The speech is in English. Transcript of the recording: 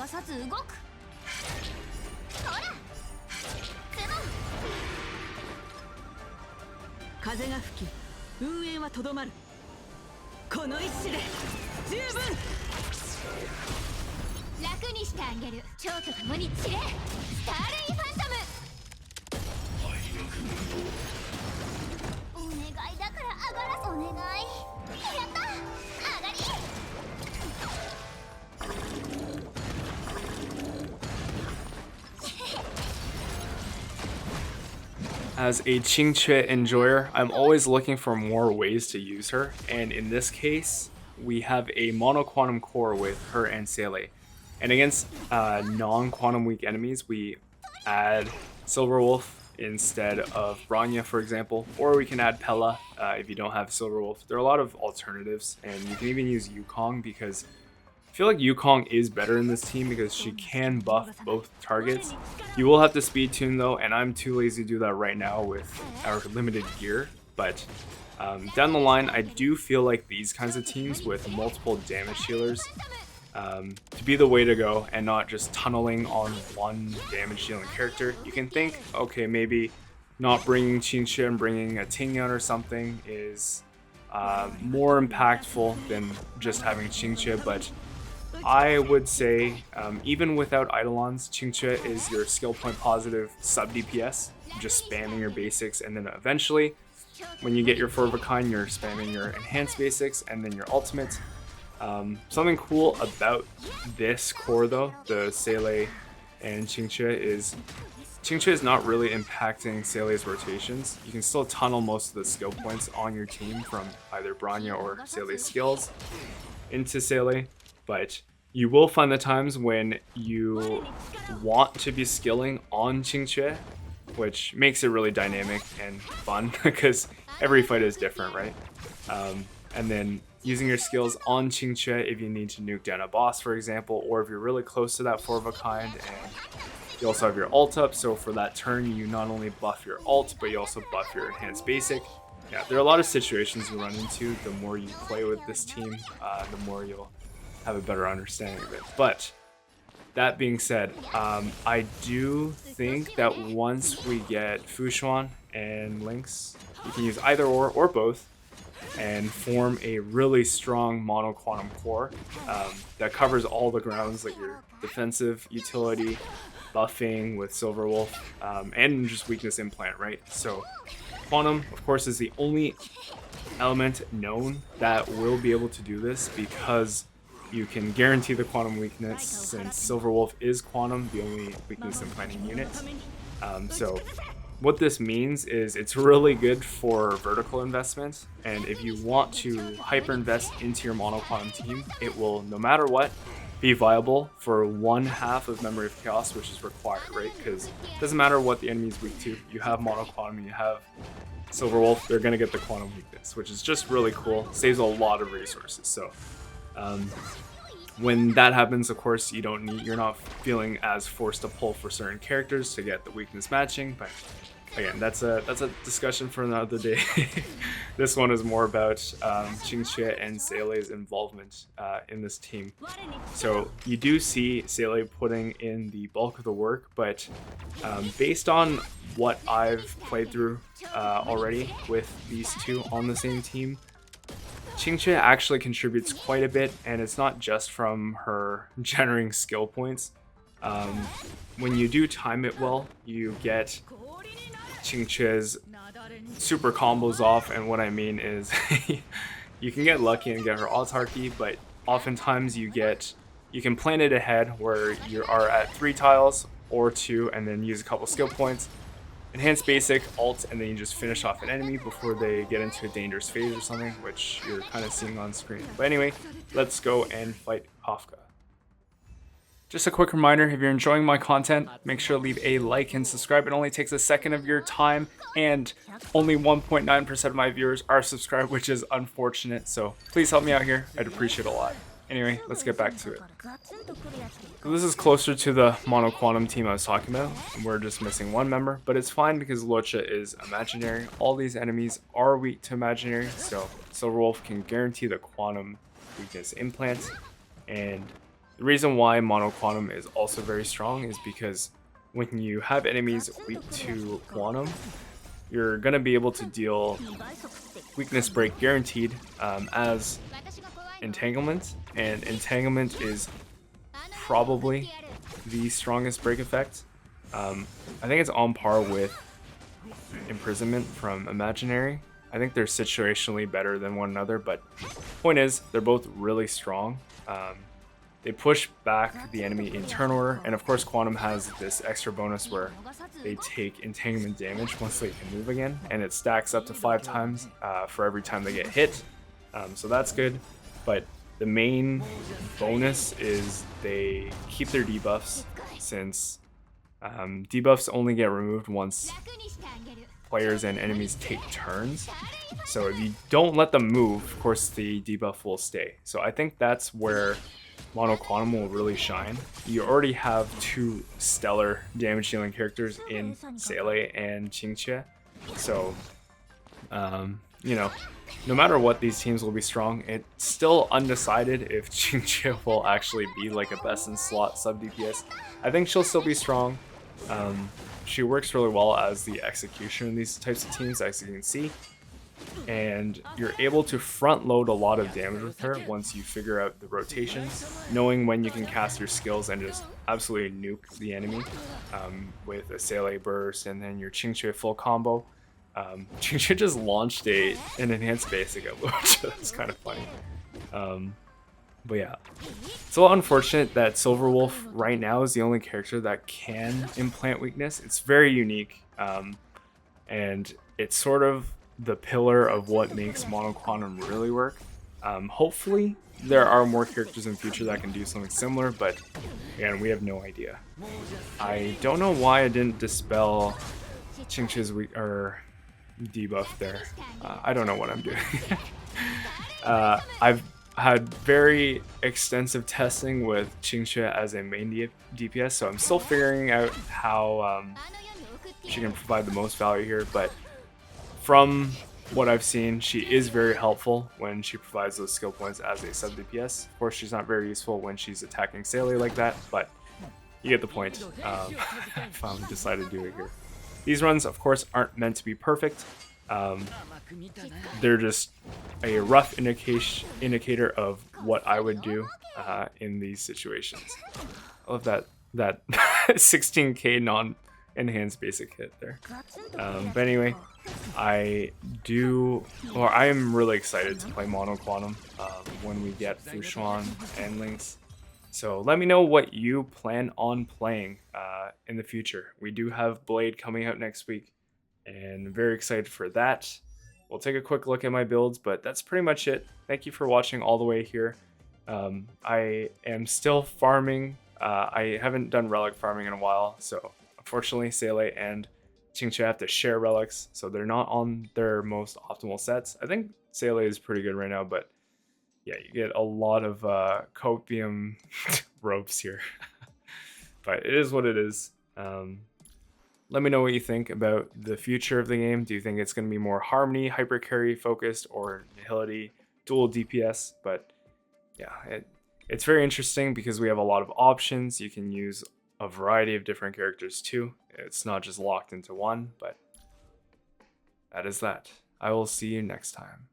風が吹き運営はとどまるこの一死で十分楽にしてあげる蝶と共に散れスターレイファントムお願いだから上がらせお願いやった上がりAs a Qingque enjoyer, I'm always looking for more ways to use her, and in this case, we have a mono quantum core with her and Seele. And against non-quantum weak enemies, we add Silver Wolf instead of Bronya, for example, or we can add Pella if you don't have Silver Wolf. There are a lot of alternatives, and you can even use Yukong because I feel like Yukong is better in this team because she can buff both targets. You will have to speed tune though, and I'm too lazy to do that right now with our limited gear. But down the line, I do feel like these kinds of teams with multiple damage healers to be the way to go, and not just tunneling on one damage dealing character. You can think, okay, maybe not bringing Qingque and bringing a Tingyan or something is more impactful than just having Qingque, but I would say, even without Eidolons, Qingque is your skill point positive sub DPS, just spamming your basics, and then eventually, when you get your 4 of a kind, you're spamming your enhanced basics and then your ultimate. Something cool about this core though, the Seele and Qingque is not really impacting Seele's rotations. You can still tunnel most of the skill points on your team from either Bronya or Seele's skills into Seele, but you will find the times when you want to be skilling on Qingque, which makes it really dynamic and fun because every fight is different, right? And then using your skills on Qingque if you need to nuke down a boss, for example, or if you're really close to that 4 of a kind and you also have your ult up, so for that turn you not only buff your ult, but you also buff your enhanced basic. Yeah, there are a lot of situations you run into. The more you play with this team, the more you'll have a better understanding of it. But that being said, I do think that once we get Fushuan and Lynx, you can use either or both, and form a really strong mono quantum core that covers all the grounds, like your defensive, utility, buffing with Silver Wolf, and just weakness implant, right? So quantum, of course, is the only element known that will be able to do this because you can guarantee the quantum weakness, since Silver Wolf is quantum, the only weakness implanting unit. So what this means is it's really good for vertical investment, and if you want to hyper invest into your mono quantum team, it will, no matter what, be viable for 1/2 of Memory of Chaos, which is required, right? Because it doesn't matter what the enemy is weak to, you have mono quantum and you have Silver Wolf, they're gonna get the quantum weakness, which is just really cool. Saves a lot of resources. So when that happens, of course, you're not feeling as forced to pull for certain characters to get the weakness matching, but again, that's a discussion for another day. This one is more about Qingque and Seele's involvement in this team. So you do see Seele putting in the bulk of the work, but based on what I've played through already with these two on the same team, Qingque actually contributes quite a bit, and it's not just from her generating skill points. When you do time it well, you get Qingque's super combos off, and what I mean is you can get lucky and get her autarky, but oftentimes you can plan it ahead where you are at 3 tiles or 2 and then use a couple skill points, enhance basic, ult, and then you just finish off an enemy before they get into a dangerous phase or something, which you're kind of seeing on screen. But anyway, let's go and fight Kafka. Just a quick reminder, if you're enjoying my content, make sure to leave a like and subscribe. It only takes a second of your time, and only 1.9% of my viewers are subscribed, which is unfortunate, so please help me out here. I'd appreciate it a lot. Anyway, let's get back to it. So this is closer to the mono quantum team I was talking about. We're just missing one member, but it's fine because Luocha is imaginary. All these enemies are weak to imaginary, so Silver Wolf can guarantee the quantum weakness implant, and The reason why Mono Quantum is also very strong is because when you have enemies weak to Quantum, you're going to be able to deal weakness break guaranteed as Entanglement, and Entanglement is probably the strongest break effect. I think it's on par with Imprisonment from Imaginary. I think they're situationally better than one another, but point is, they're both really strong. They push back the enemy in turn order, and of course Quantum has this extra bonus where they take entanglement damage once they can move again, and it stacks up to 5 times for every time they get hit. So that's good, but the main bonus is they keep their debuffs, since debuffs only get removed once players and enemies take turns. So if you don't let them move, of course the debuff will stay. So I think that's where Mono Quantum will really shine. You already have 2 stellar damage dealing characters in Seele and Qingque. So, you know, no matter what, these teams will be strong. It's still undecided if Qingque will actually be like a best in slot sub DPS. I think she'll still be strong. She works really well as the execution in these types of teams, as you can see. And you're able to front load a lot of damage with her once you figure out the rotations, knowing when you can cast your skills and just absolutely nuke the enemy with a Seele burst and then your Qingque full combo. Qingque just launched an enhanced basic up, which is kind of funny. But yeah, it's a little unfortunate that Silver Wolf right now is the only character that can implant weakness. It's very unique, and it's sort of the pillar of what makes Mono Quantum really work. Hopefully there are more characters in the future that can do something similar, but again, we have no idea. I don't know why I didn't dispel Qingque's debuff there. I don't know what I'm doing. I've had very extensive testing with Qingque as a main DPS, so I'm still figuring out how she can provide the most value here, but from what I've seen, she is very helpful when she provides those skill points as a sub DPS. Of course, she's not very useful when she's attacking Seele like that, but you get the point. I finally decided to do it here. These runs, of course, aren't meant to be perfect. They're just a rough indicator of what I would do in these situations. I love that 16k non-enhanced basic hit there. But anyway, I am really excited to play Mono Quantum when we get Fushuan and Lynx. So let me know what you plan on playing in the future. We do have Blade coming out next week, and very excited for that. We'll take a quick look at my builds, but that's pretty much it. Thank you for watching all the way here. I am still farming. I haven't done relic farming in a while, so unfortunately Seele and Qingque have to share relics, so they're not on their most optimal sets. I think Seele is pretty good right now, but yeah, you get a lot of copium ropes here. But it is what it is. Let me know what you think about the future of the game. Do you think it's going to be more Harmony, Hyper Carry focused, or Nihility, dual DPS? But yeah, it's very interesting because we have a lot of options. You can use a variety of different characters too. It's not just locked into one, but that is that. I will see you next time.